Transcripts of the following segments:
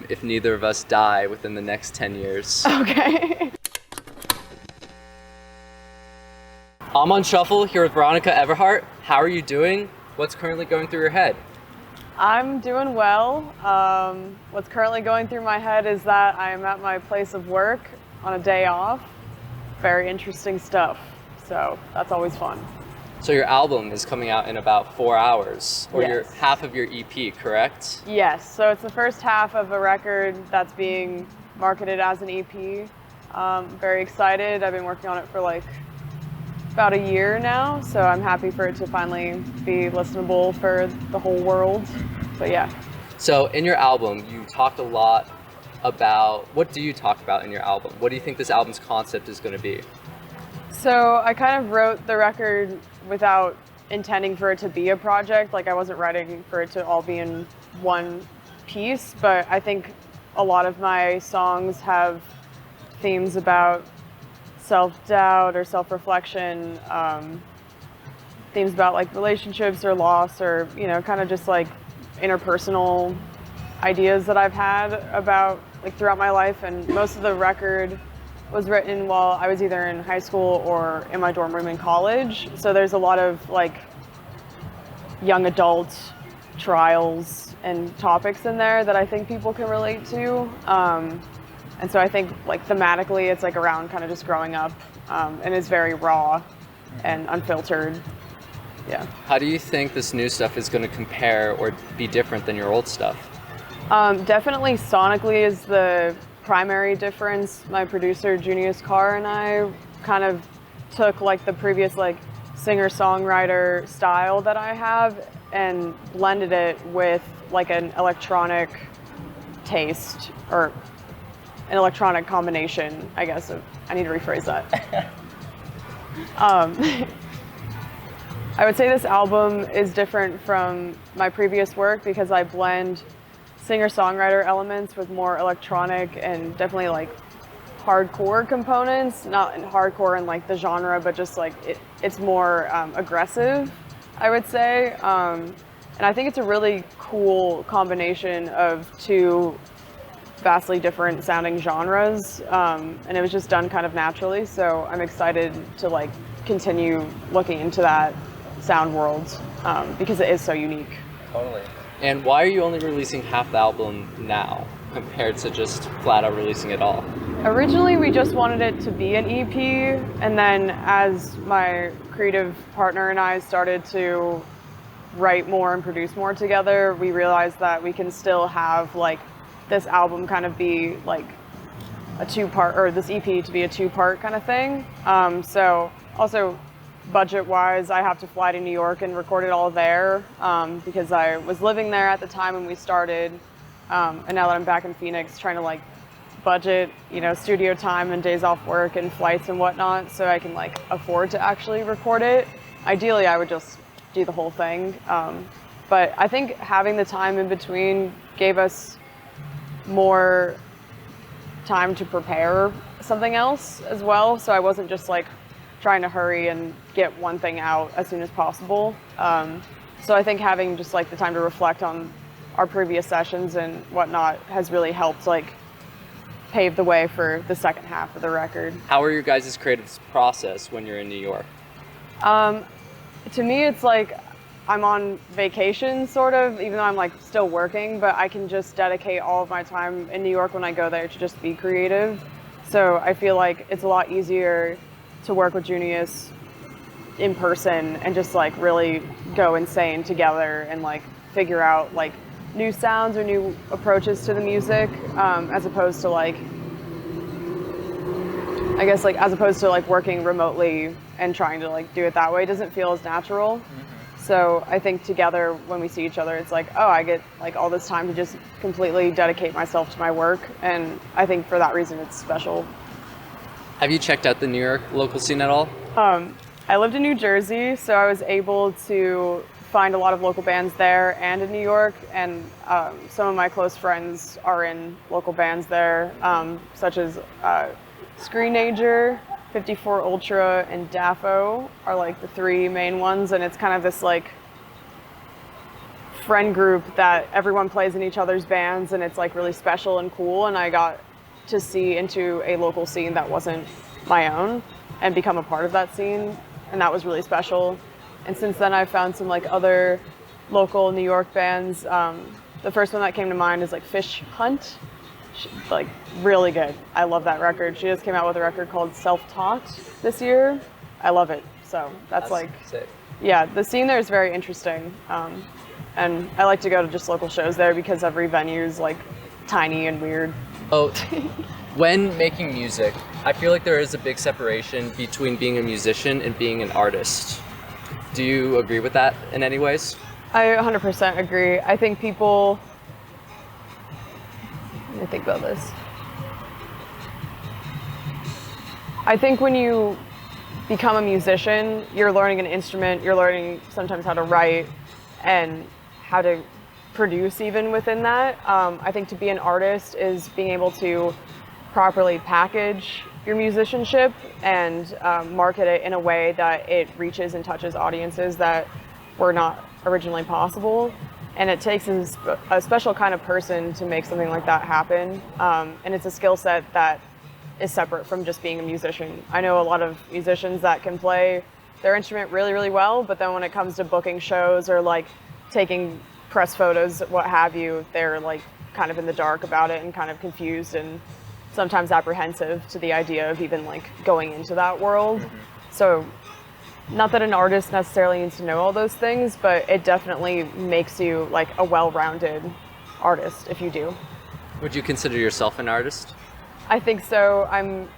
if neither of us die within the next 10 years. Okay. I'm on shuffle here with Veronica Everheart. How are you doing? What's currently going through your head? I'm doing well. What's currently going through my head is that I am at my place of work on a day off. Very interesting stuff. So that's always fun. So your album is coming out in about 4 hours, or your Yes. half of your EP, correct? Yes, so it's the first half of a record that's being marketed as an EP. Very excited. I've been working on it for like about a year now, so I'm happy for it to finally be listenable for the whole world. But yeah. So in your album, you talked a lot about, what do you talk about in your album? What do you think this album's concept is going to be? So I kind of wrote the record without intending for it to be a project. Like I wasn't writing for it to all be in one piece, but I think a lot of my songs have themes about self-doubt or self-reflection, themes about like relationships or loss, or kind of just like interpersonal ideas that I've had about like throughout my life. And most of the record was written while I was either in high school or in my dorm room in college. So there's a lot of like young adult trials and topics in there that I think people can relate to. And so I think like thematically it's like around kind of just growing up, and it's very raw and unfiltered. Yeah. How do you think this new stuff is going to compare or be different than your old stuff? Definitely sonically is the primary difference. My producer Junius Carr and I kind of took like the previous like singer-songwriter style that I have and blended it with like an electronic taste, or an electronic combination, I guess. I need to rephrase that. I would say this album is different from my previous work because I blend singer-songwriter elements with more electronic and definitely like hardcore components. Not hardcore in like the genre, but just like it's more aggressive, I would say. And I think it's a really cool combination of two vastly different sounding genres, and it was just done kind of naturally, so I'm excited to like continue looking into that sound world, because it is so unique. Totally. And why are you only releasing half the album now compared to just flat out releasing it all? Originally we just wanted it to be an EP, and then as my creative partner and I started to write more and produce more together, we realized that we can still have like this album kind of be like a two-part, or this EP to be a two-part kind of thing. So also budget-wise, I have to fly to New York and record it all there, because I was living there at the time when we started, and now that I'm back in Phoenix, trying to like budget, studio time and days off work and flights and whatnot, so I can like afford to actually record it. Ideally, I would just do the whole thing, but I think having the time in between gave us more time to prepare something else as well, so I wasn't just like trying to hurry and get one thing out as soon as possible. So I think having just like the time to reflect on our previous sessions and whatnot has really helped like pave the way for the second half of the record. How are your guys' creative process when you're in New York? To me, it's like I'm on vacation, sort of, even though I'm like still working, but I can just dedicate all of my time in New York when I go there to just be creative. So I feel like it's a lot easier to work with Junius in person and just like really go insane together and like figure out like new sounds or new approaches to the music, as opposed to like, I guess like as opposed to like working remotely and trying to like do it that way. It doesn't feel as natural. So I think together when we see each other, it's like, oh, I get like all this time to just completely dedicate myself to my work. And I think for that reason, it's special. Have you checked out the New York local scene at all? I lived in New Jersey, so I was able to find a lot of local bands there and in New York. And some of my close friends are in local bands there, such as Screenager, 54 Ultra, and Daffo are like the three main ones, and it's kind of this like friend group that everyone plays in each other's bands, and it's like really special and cool. And I got to see into a local scene that wasn't my own and become a part of that scene, and that was really special. And since then, I've found some like other local New York bands. The first one that came to mind is like Fish Hunt. Like really good. I love that record. She just came out with a record called Self-Taught this year. I love it. So that's like sick. Yeah, the scene there is very interesting. And I like to go to just local shows there because every venue is like tiny and weird. Oh, when making music, I feel like there is a big separation between being a musician and being an artist. Do you agree with that in any ways? I 100% agree. I think people, let me think about this. I think when you become a musician, you're learning an instrument, you're learning sometimes how to write and how to produce even within that. I think to be an artist is being able to properly package your musicianship and market it in a way that it reaches and touches audiences that were not originally possible. And it takes a special kind of person to make something like that happen. And it's a skill set that is separate from just being a musician. I know a lot of musicians that can play their instrument really, really well, but then when it comes to booking shows or like taking press photos, what have you, they're like kind of in the dark about it and kind of confused and sometimes apprehensive to the idea of even like going into that world. Mm-hmm. So not that an artist necessarily needs to know all those things, but it definitely makes you like a well-rounded artist if you do. Would you consider yourself an artist? I think so. I'm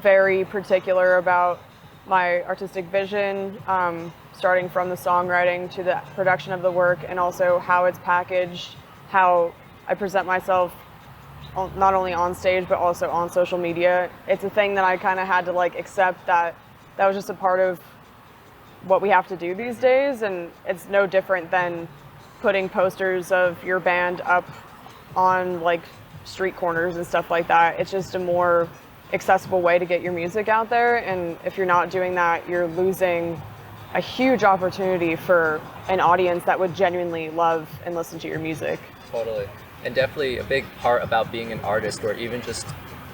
very particular about my artistic vision, starting from the songwriting to the production of the work, and also how it's packaged, how I present myself not only on stage but also on social media. It's a thing that I kind of had to like accept that was just a part of what we have to do these days, and it's no different than putting posters of your band up on like street corners and stuff like that. It's just a more accessible way to get your music out there, and if you're not doing that, you're losing a huge opportunity for an audience that would genuinely love and listen to your music. Totally. And definitely a big part about being an artist or even just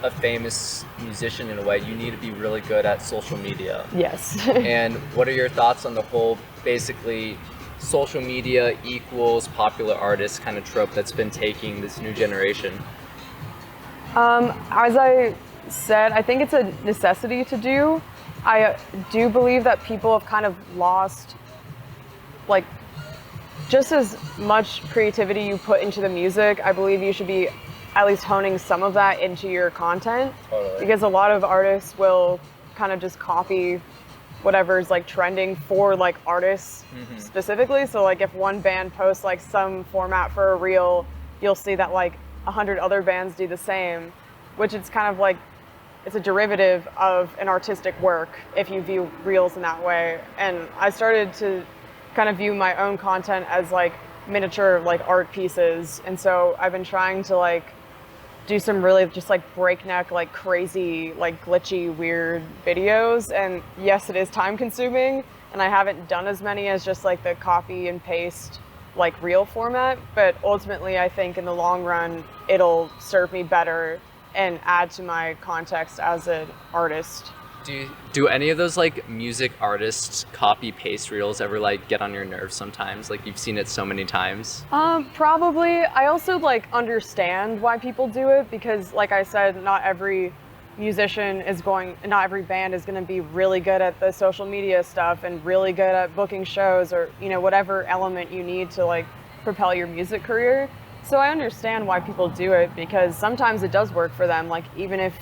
a famous musician in a way, you need to be really good at social media. Yes. And what are your thoughts on the whole basically social media equals popular artist kind of trope that's been taking this new generation? As I said, I think it's a necessity to do. I do believe that people have kind of lost like just as much creativity you put into the music. I believe you should be at least honing some of that into your content. Totally. Because a lot of artists will kind of just copy whatever's like trending for like artists specifically. So like if one band posts like some format for a reel, you'll see that like 100 other bands do the same, which it's kind of like it's a derivative of an artistic work if you view reels in that way. And I started to kind of view my own content as like miniature like art pieces, and so I've been trying to like do some really just like breakneck, like crazy, like glitchy, weird videos. And yes, it is time consuming, and I haven't done as many as just like the copy and paste like reel format, but ultimately I think in the long run it'll serve me better and add to my context as an artist. Do any of those like music artists copy paste reels ever like get on your nerves sometimes? Like you've seen it so many times. Probably. I also like understand why people do it because like I said, not every band is going to be really good at the social media stuff and really good at booking shows or, you know, whatever element you need to like propel your music career. So I understand why people do it because sometimes it does work for them. Like even if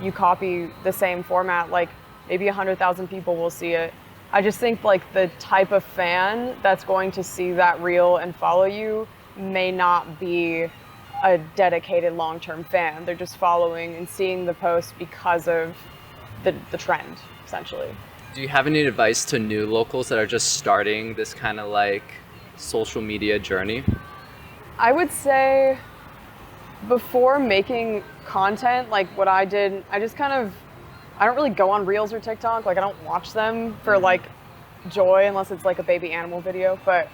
you copy the same format, like maybe 100,000 people will see it. I just think like the type of fan that's going to see that reel and follow you may not be a dedicated long-term fan. They're just following and seeing the post because of the trend, essentially. Do you have any advice to new locals that are just starting this kind of like social media journey? I would say before making content, like what I did, I don't really go on Reels or TikTok. Like I don't watch them for like joy unless it's like a baby animal video. But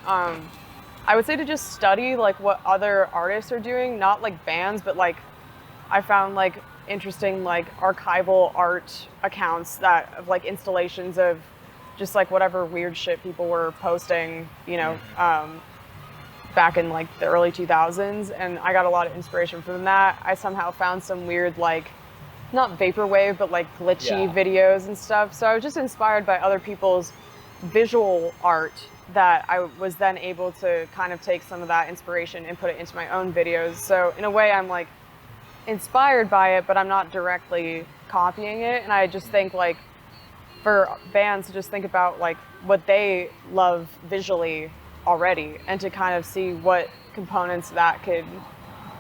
I would say to just study like what other artists are doing, not like bands, but like I found like interesting like archival art accounts that of like installations of just like whatever weird shit people were posting, you know, back in like the early 2000s, and I got a lot of inspiration from that. I somehow found some weird like not vaporwave but like glitchy videos and stuff. So I was just inspired by other people's visual art that I was then able to kind of take some of that inspiration and put it into my own videos. So in a way I'm like inspired by it, but I'm not directly copying it. And I just think like for bands to just think about like what they love visually already and to kind of see what components that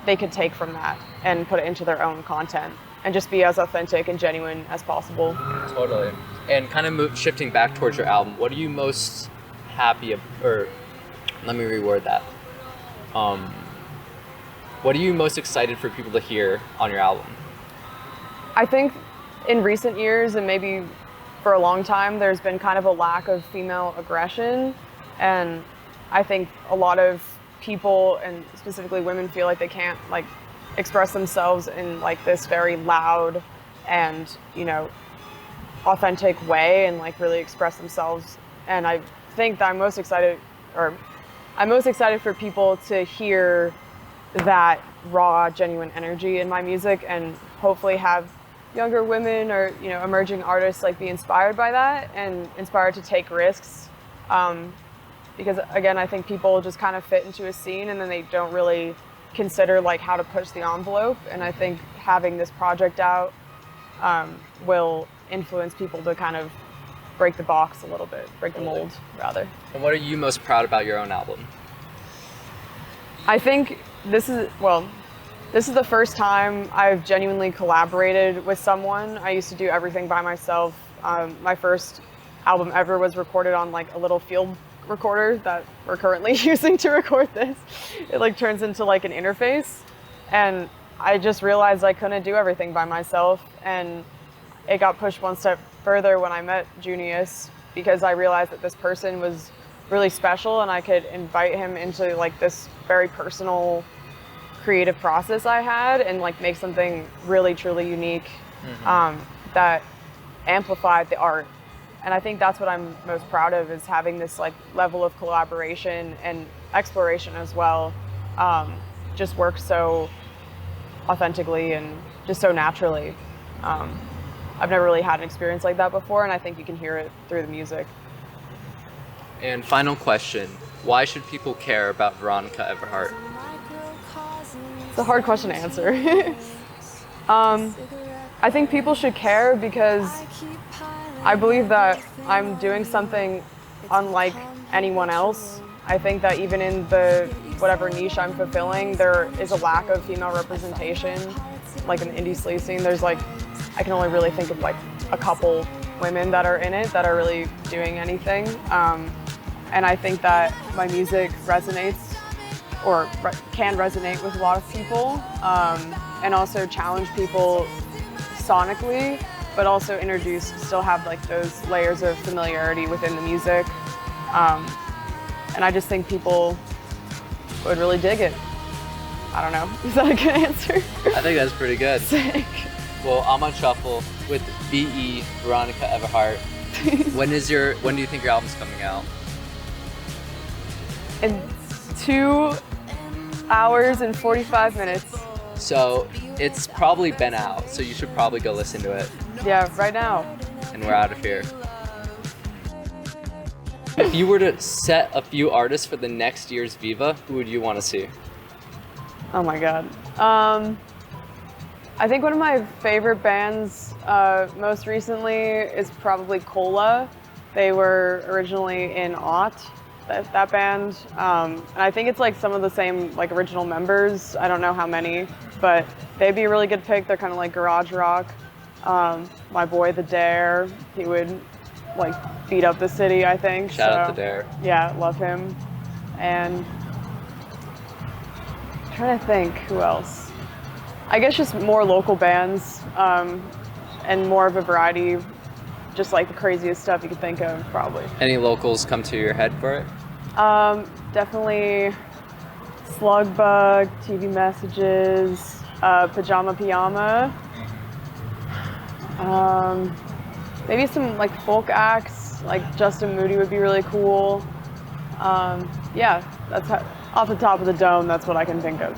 they could take from that and put it into their own content and just be as authentic and genuine as possible. Totally. And kind of shifting back towards your album, what are you most happy or let me reword that. What are you most excited for people to hear on your album? I think in recent years, and maybe for a long time, there's been kind of a lack of female aggression. And I think a lot of people, and specifically women, feel like they can't like express themselves in like this very loud and, you know, authentic way and like really express themselves. And I think that I'm most excited for people to hear that raw, genuine energy in my music, and hopefully have younger women or, you know, emerging artists like be inspired by that and inspired to take risks. Because again, I think people just kind of fit into a scene and then they don't really consider like how to push the envelope. And I think having this project out will influence people to kind of break the box a little bit, break the mold rather. And what are you most proud about your own album? I think this is the first time I've genuinely collaborated with someone. I used to do everything by myself. My first album ever was recorded on like a little field recorder that we're currently using to record this. It like turns into like an interface, and I just realized I couldn't do everything by myself, and it got pushed one step further when I met Junius, because I realized that this person was really special and I could invite him into like this very personal creative process I had and like make something really truly unique that amplified the art. And I think that's what I'm most proud of, is having this like level of collaboration and exploration as well. Just work so authentically and just so naturally. I've never really had an experience like that before, and I think you can hear it through the music. And final question, why should people care about Veronica Everheart? It's a hard question to answer. I think people should care because I believe that I'm doing something unlike anyone else. I think that even in the whatever niche I'm fulfilling, there is a lack of female representation. Like in the indie sleaze scene, there's like, I can only really think of like a couple women that are in it that are really doing anything. And I think that my music resonates or can resonate with a lot of people, and also challenge people sonically, but also still have like those layers of familiarity within the music. And I just think people would really dig it. I don't know, is that a good answer? I think that's pretty good. Sick. Well, I'm on Shuffle with VE, Veronica Everheart. When do you think your album's coming out? In 2 hours and 45 minutes. So it's probably been out, so you should probably go listen to it. Yeah, right now. And we're out of here. If you were to set a few artists for the next year's Viva, who would you want to see? Oh my God. I think one of my favorite bands most recently is probably Cola. They were originally in Aught, that band. And I think it's like some of the same like original members. I don't know how many, but they'd be a really good pick. They're kind of like garage rock. My boy, The Dare, he would like beat up the city, I think. Shout out to Dare. Yeah, love him. And I'm trying to think who else. I guess just more local bands, and more of a variety, just like the craziest stuff you could think of, probably. Any locals come to your head for it? Definitely Slug Bug, TV Messages, Pajama Pajama. Maybe some like folk acts, like Justin Moody would be really cool. Yeah, off the top of the dome, that's what I can think of.